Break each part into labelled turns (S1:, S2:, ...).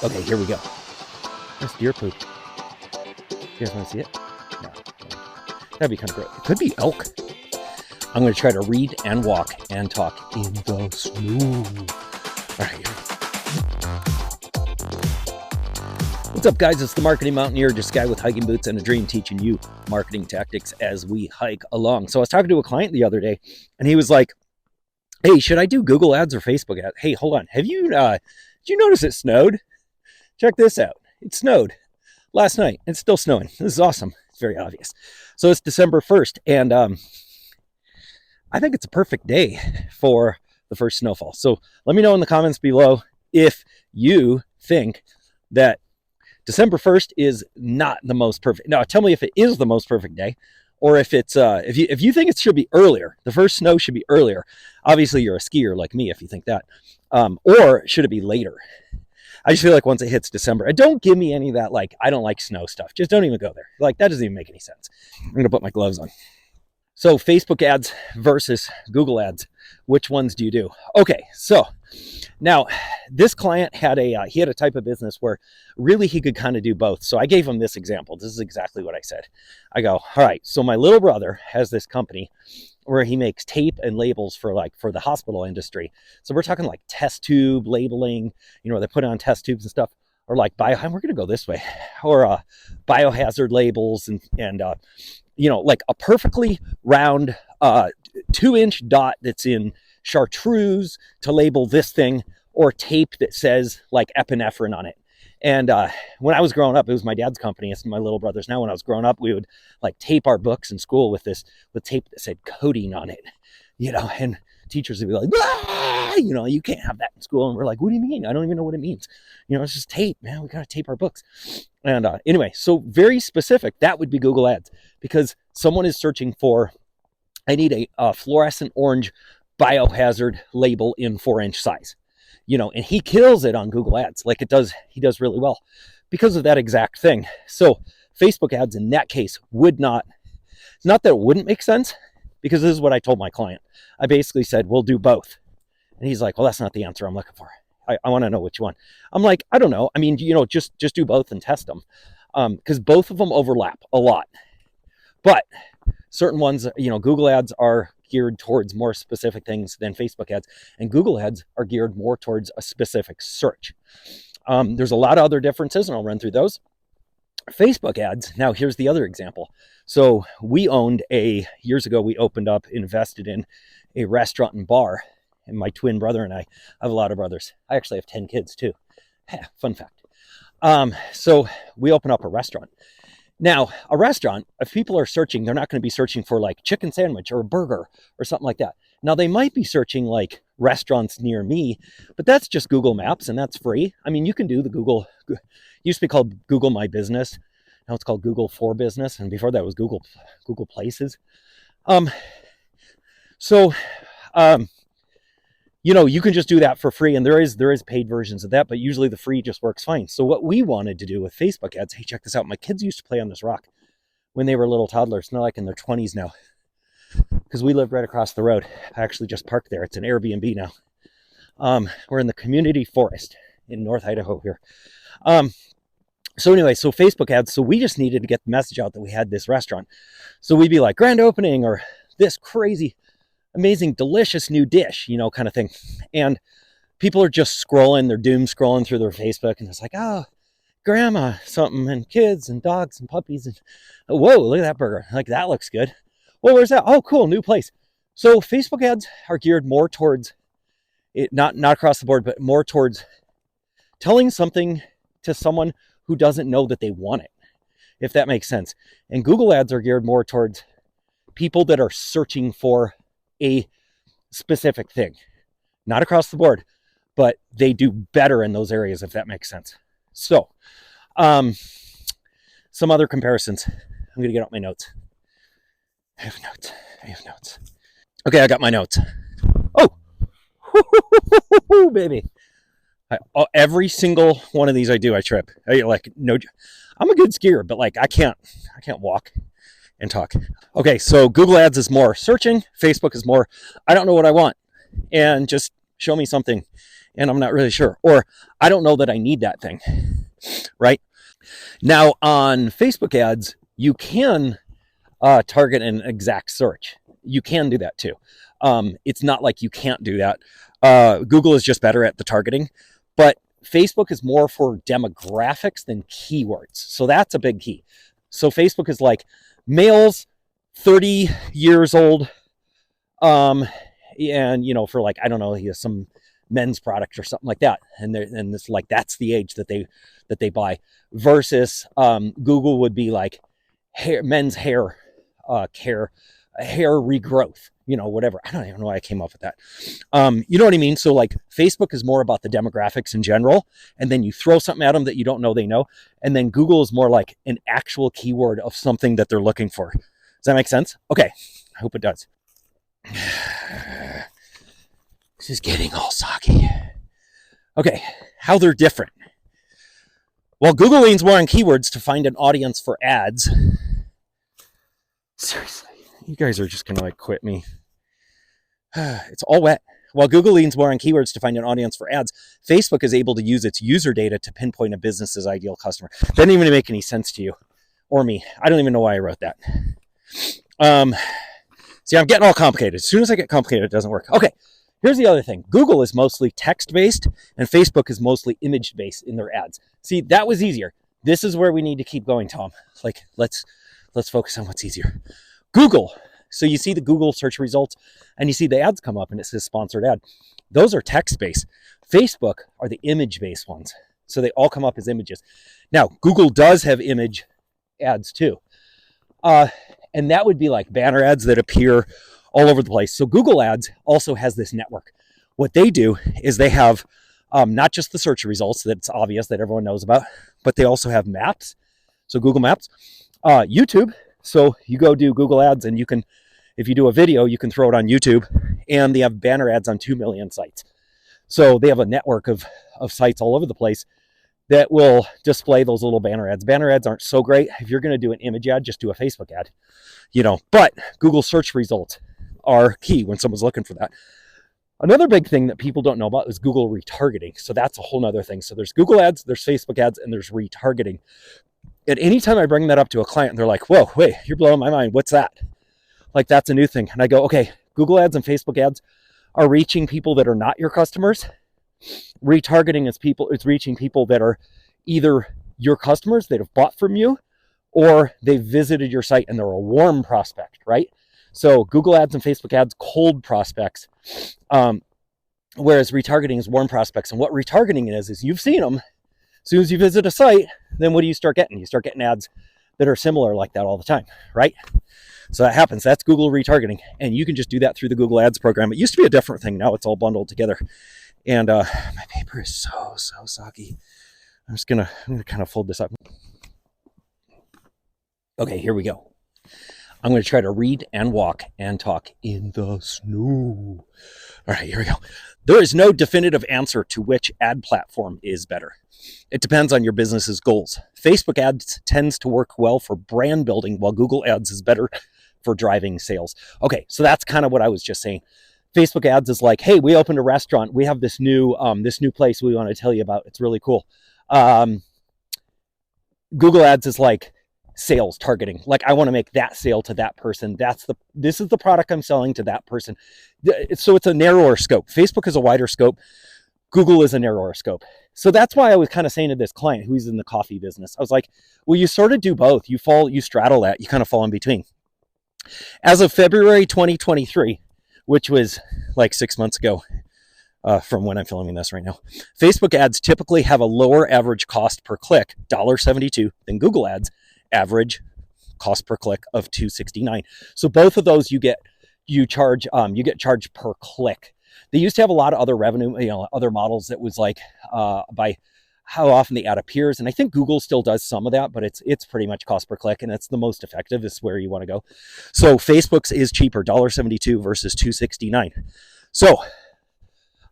S1: Okay, here we go. There's deer poop. You guys want to see it? No. That'd be kind of great. It could be elk. I'm going to try to read and walk and talk in the snow. All right, here. What's up, guys? It's the Marketing Mountaineer, just a guy with hiking boots and a dream teaching you marketing tactics as we hike along. So I was talking to a client the other day, and he was like, hey, should I do Google ads or Facebook ads? Hey, hold on. Did you notice it snowed? Check this out. It snowed last night. It's still snowing. This is awesome. It's very obvious. So it's December 1st, and I think it's a perfect day for the first snowfall. So let me know in the comments below if you think that December 1st is not the most perfect. Now, tell me if it is the most perfect day, or if it's if you think it should be earlier. The first snow should be earlier. Obviously, you're a skier like me if you think that. Or should it be later? I just feel like once it hits December, and don't give me any of that, like, I don't like snow stuff. Just don't even go there. Like, that doesn't even make any sense. I'm going to put my gloves on. So Facebook ads versus Google ads. Which ones do you do? Okay, so now this client had he had a type of business where really he could kind of do both. So I gave him this example. This is exactly what I said. I go, all right, so my little brother has this company where he makes tape and labels for the hospital industry. So we're talking like test tube labeling, they put on test tubes and stuff, or like we're going to go this way, or biohazard labels and like a perfectly round 2-inch dot that's in chartreuse to label this thing, or tape that says like epinephrine on it. And when I was growing up, it was my dad's company. It's my little brother's now. When I was growing up, we would like tape our books in school with tape that said codeine on it, and teachers would be like, ah! You can't have that in school. And we're like, what do you mean? I don't even know what it means. It's just tape, man. We got to tape our books. And anyway, so very specific, that would be Google ads, because someone is searching for, I need a fluorescent orange biohazard label in 4-inch size. And he kills it on Google ads. Like he does really well because of that exact thing. So Facebook ads in that case it's not that it wouldn't make sense, because this is what I told my client. I basically said, we'll do both. And he's like, well, that's not the answer I'm looking for. I want to know which one. I'm like, I don't know. I mean, just do both and test them. Because both of them overlap a lot. But certain ones, Google ads are geared towards more specific things than Facebook ads, and Google ads are geared more towards a specific search. There's a lot of other differences, and I'll run through those. Facebook ads, now here's the other example. So years ago, we invested in a restaurant and bar, and my twin brother and I have a lot of brothers. I actually have 10 kids too. Fun fact. So we opened up a restaurant. Now, a restaurant, if people are searching, they're not going to be searching for like chicken sandwich or a burger or something like that. Now, they might be searching like restaurants near me, but that's just Google Maps, and that's free. I mean, you can do it used to be called Google My Business. Now it's called Google for Business. And before that was Google Places. You can just do that for free, and there is paid versions of that, but usually the free just works fine. So what we wanted to do with Facebook ads, hey, check this out. My kids used to play on this rock when they were little toddlers. They're like in their 20s now, because we lived right across the road. I actually just parked there. It's an Airbnb now. We're in the community forest in North Idaho here. So anyway, so Facebook ads, so we just needed to get the message out that we had this restaurant. So we'd be like, grand opening, or this crazy amazing, delicious new dish, kind of thing. And people are just scrolling, they're doom scrolling through their Facebook, and it's like, oh, grandma something, and kids and dogs and puppies, and whoa, look at that burger. Like, that looks good. Well, where's that? Oh, cool, new place. So Facebook ads are geared more towards it, not across the board, but more towards telling something to someone who doesn't know that they want it, if that makes sense. And Google ads are geared more towards people that are searching for a specific thing, not across the board, but they do better in those areas, if that makes sense. So, some other comparisons. I'm going to get out my notes. I have notes. Okay, I got my notes. Oh, baby. Every single one of these I trip. I'm a good skier, but like I can't walk and talk. Okay, so Google ads is more searching. Facebook is more, I don't know what I want, and just show me something. and I'm not really sure, or I don't know that I need that thing, right? Now on Facebook ads, you can target an exact search. You can do that too. It's not like you can't do that. Google is just better at the targeting, but Facebook is more for demographics than keywords. So that's a big key. So Facebook is like males 30 years old, and for like, I don't know, some men's product or something like that, and it's like that's the age that they buy, versus Google would be like men's hair care, hair regrowth, whatever. I don't even know why I came up with that. You know what I mean? So like Facebook is more about the demographics in general, and then you throw something at them that you don't know they know, and then Google is more like an actual keyword of something that they're looking for. Does that make sense? Okay, I hope it does. This is getting all soggy. Okay, how they're different. Well, Google leans more on keywords to find an audience for ads. Seriously, you guys are just gonna like quit me. It's all wet. While Google leans more on keywords to find an audience for ads, Facebook is able to use its user data to pinpoint a business's ideal customer. That didn't even make any sense to you or me. I don't even know why I wrote that. See, I'm getting all complicated. As soon as I get complicated, it doesn't work. Okay, here's the other thing. Google is mostly text-based, and Facebook is mostly image-based in their ads. See, that was easier. This is where we need to keep going, Tom. Like, let's focus on what's easier. Google. So you see the Google search results, and you see the ads come up, and it says sponsored ad. Those are text-based. Facebook are the image-based ones. So they all come up as images. Now, Google does have image ads too. And that would be like banner ads that appear all over the place. So Google Ads also has this network. What they do is they have not just the search results that's obvious that everyone knows about, but they also have maps. So Google Maps, YouTube. So you go do Google Ads, and you can, if you do a video, you can throw it on YouTube, and they have banner ads on 2 million sites. So they have a network of sites all over the place that will display those little banner ads. Banner ads aren't so great. If you're going to do an image ad, just do a Facebook ad, but Google search results are key when someone's looking for that. Another big thing that people don't know about is Google retargeting. So that's a whole nother thing. So there's Google ads, there's Facebook ads, and there's retargeting. And anytime I bring that up to a client, they're like, whoa, wait, you're blowing my mind. What's that? Like, that's a new thing. And I go, okay, Google ads and Facebook ads are reaching people that are not your customers. Retargeting is reaching people that are either your customers that have bought from you, or they've visited your site and they're a warm prospect, right? So Google ads and Facebook ads, cold prospects, whereas retargeting is warm prospects. And what retargeting is you've seen them. As soon as you visit a site, then what do you start getting? You start getting ads that are similar like that all the time, right? So that happens. That's Google retargeting. And you can just do that through the Google Ads program. It used to be a different thing. Now it's all bundled together. And my paper is so soggy. I'm going to kind of fold this up. Okay, here we go. I'm going to try to read and walk and talk in the snow. All right, here we go. There is no definitive answer to which ad platform is better. It depends on your business's goals. Facebook ads tends to work well for brand building, while Google ads is better for driving sales. Okay, so that's kind of what I was just saying. Facebook ads is like, hey, we opened a restaurant. We have this new place we want to tell you about. It's really cool. Google ads is like sales targeting. Like, I want to make that sale to that person. This is the product I'm selling to that person. So it's a narrower scope. Facebook is a wider scope. Google is a narrower scope. So that's why I was kind of saying to this client who's in the coffee business, I was like, well, you sort of do both. You straddle that. You kind of fall in between. As of February 2023, which was like 6 months ago from when I'm filming this right now, Facebook ads typically have a lower average cost per click, $1.72, than Google ads average cost per click of $2.69. So both of those you get charged per click. They used to have a lot of other revenue, other models that was like by how often the ad appears. And I think Google still does some of that, but it's pretty much cost per click, and it's the most effective. Is where you want to go. So Facebook's is cheaper, $1.72 versus $2.69. So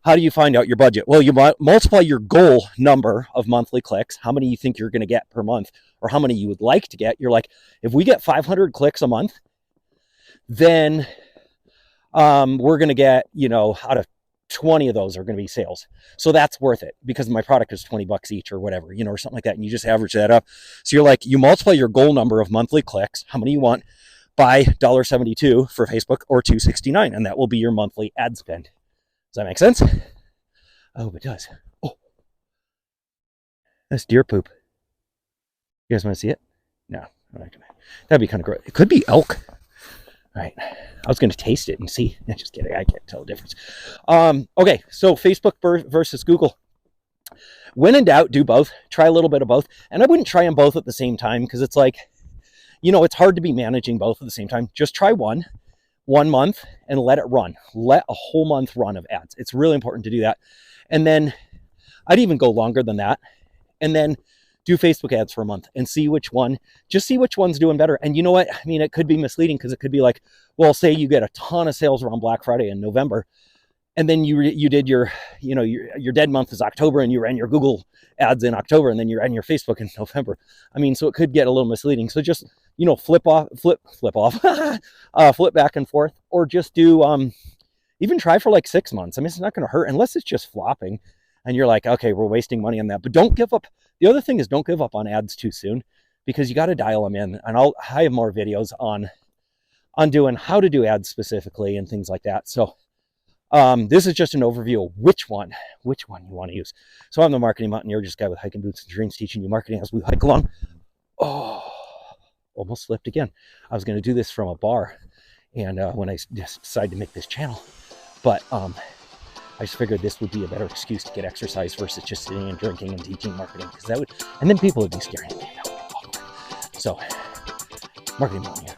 S1: how do you find out your budget? Well, you multiply your goal number of monthly clicks, how many you think you're going to get per month, or how many you would like to get. You're like, if we get 500 clicks a month, then we're going to get, out of 20 of those are going to be sales. So that's worth it because my product is 20 bucks each or whatever, or something like that. And you just average that up. So you're like, you multiply your goal number of monthly clicks, how many you want, by $1.72 for Facebook or $2.69. And that will be your monthly ad spend. Does that make sense? I hope it does. Oh, that's deer poop. You guys want to see it? No, I'm not gonna. That'd be kind of gross. It could be elk. All right. I was going to taste it and see. Just kidding. I can't tell the difference. Okay. So Facebook versus Google. When in doubt, do both. Try a little bit of both. And I wouldn't try them both at the same time because it's like, it's hard to be managing both at the same time. Just try one month and let it run. Let a whole month run of ads. It's really important to do that. And then I'd even go longer than that. And then do Facebook ads for a month and see which one's doing better. And you know what? I mean, it could be misleading because it could be like, well, say you get a ton of sales around Black Friday in November, and then you did your dead month is October, and you ran your Google ads in October, and then you ran your Facebook in November. I mean, so it could get a little misleading. So just, flip back and forth, or just do, even try for like 6 months. I mean, it's not going to hurt unless it's just flopping and you're like, okay, we're wasting money on that, but don't give up. The other thing is don't give up on ads too soon because you got to dial them in. And I have more videos on doing how to do ads specifically and things like that. So this is just an overview of which one you want to use. So I'm the marketing mountaineer, just guy with hiking boots and dreams, teaching you marketing as we hike along. Oh, almost slipped again. I was going to do this from a bar, and when I decided to make this channel, but I just figured this would be a better excuse to get exercise versus just sitting and drinking and teaching marketing, because and then people would be staring at me. So, marketing mountaineer.